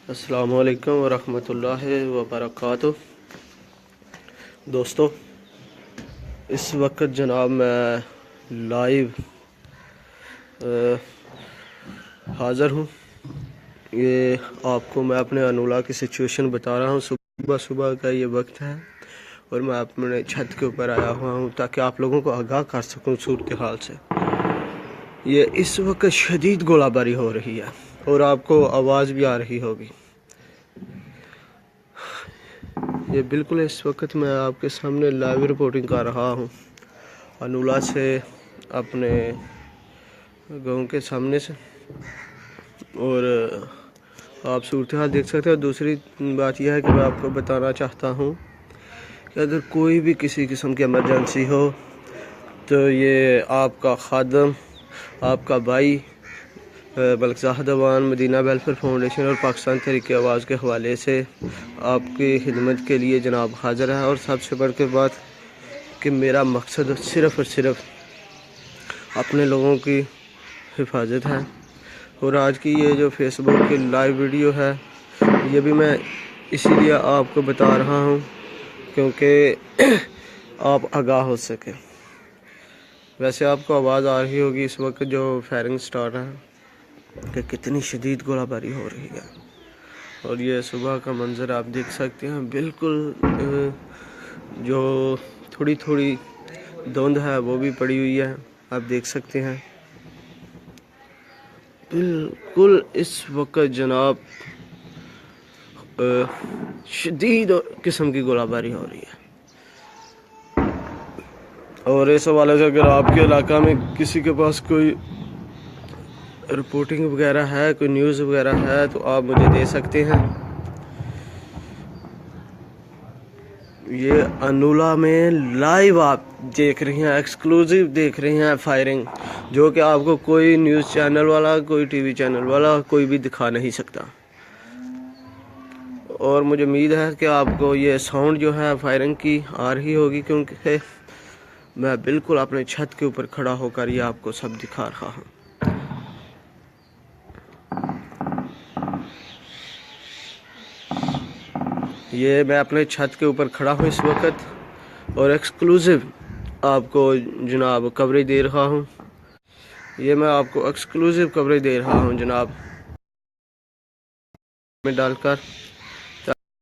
السلام علیکم ورحمۃ اللہ وبرکاتہ۔ دوستو، اس وقت جناب میں لائیو حاضر ہوں۔ یہ آپ کو میں اپنے انولا کی سچویشن بتا رہا ہوں۔ صبح کا یہ وقت ہے اور میں اپنے چھت کے اوپر آیا ہوا ہوں تاکہ آپ لوگوں کو آگاہ کر سکوں صورتحال سے۔ یہ اس وقت شدید گولہ باری ہو رہی ہے اور آپ کو آواز بھی آ رہی ہوگی۔ یہ بالکل اس وقت میں آپ کے سامنے لائیو رپورٹنگ کر رہا ہوں انولا سے، اپنے گاؤں کے سامنے سے، اور آپ صورتحال دیکھ سکتے ہیں۔ دوسری بات یہ ہے کہ میں آپ کو بتانا چاہتا ہوں کہ اگر کوئی بھی کسی قسم کی ایمرجنسی ہو تو یہ آپ کا خادم، آپ کا بھائی ملک زاہد اوان مدینہ ویلفیئر فاؤنڈیشن اور پاکستان تحریک آواز کے حوالے سے آپ کی خدمت کے لیے جناب حاضر ہے۔ اور سب سے بڑھ کے بات کہ میرا مقصد صرف اور صرف اپنے لوگوں کی حفاظت ہے۔ اور آج کی یہ جو فیس بک کی لائیو ویڈیو ہے، یہ بھی میں اسی لیے آپ کو بتا رہا ہوں کیونکہ آپ آگاہ ہو سکیں۔ ویسے آپ کو آواز آ رہی ہوگی اس وقت جو فائرنگ سٹارٹ ہے کہ کتنی شدید گولہ باری ہو رہی ہے، اور یہ صبح کا منظر آپ دیکھ سکتے ہیں۔ بالکل جو تھوڑی تھوڑی دھند ہے وہ بھی پڑی ہوئی ہے، آپ دیکھ سکتے ہیں۔ بالکل اس وقت جناب شدید قسم کی گولہ باری ہو رہی ہے۔ اور اس حوالے سے اگر آپ کے علاقہ میں کسی کے پاس کوئی رپورٹنگ وغیرہ ہے، کوئی نیوز وغیرہ ہے تو آپ مجھے دے سکتے ہیں۔ یہ انولا میں لائیو آپ دیکھ رہے ہیں، ایکسکلوزیو دیکھ رہے ہیں فائرنگ، جو کہ آپ کو کوئی نیوز چینل والا، کوئی ٹی وی چینل والا کوئی بھی دکھا نہیں سکتا۔ اور مجھے امید ہے کہ آپ کو یہ ساؤنڈ جو ہے فائرنگ کی آ رہی ہوگی، کیونکہ میں بالکل اپنے چھت کے اوپر کھڑا ہو کر یہ آپ کو سب دکھا رہا ہوں۔ یہ میں اپنے چھت کے اوپر کھڑا ہوں اس وقت اور ایکسکلوزیو آپ کو جناب کوریج دے رہا ہوں۔ یہ میں آپ کو ایکسکلوزیو کوریج دے رہا ہوں جناب میں ڈال کر۔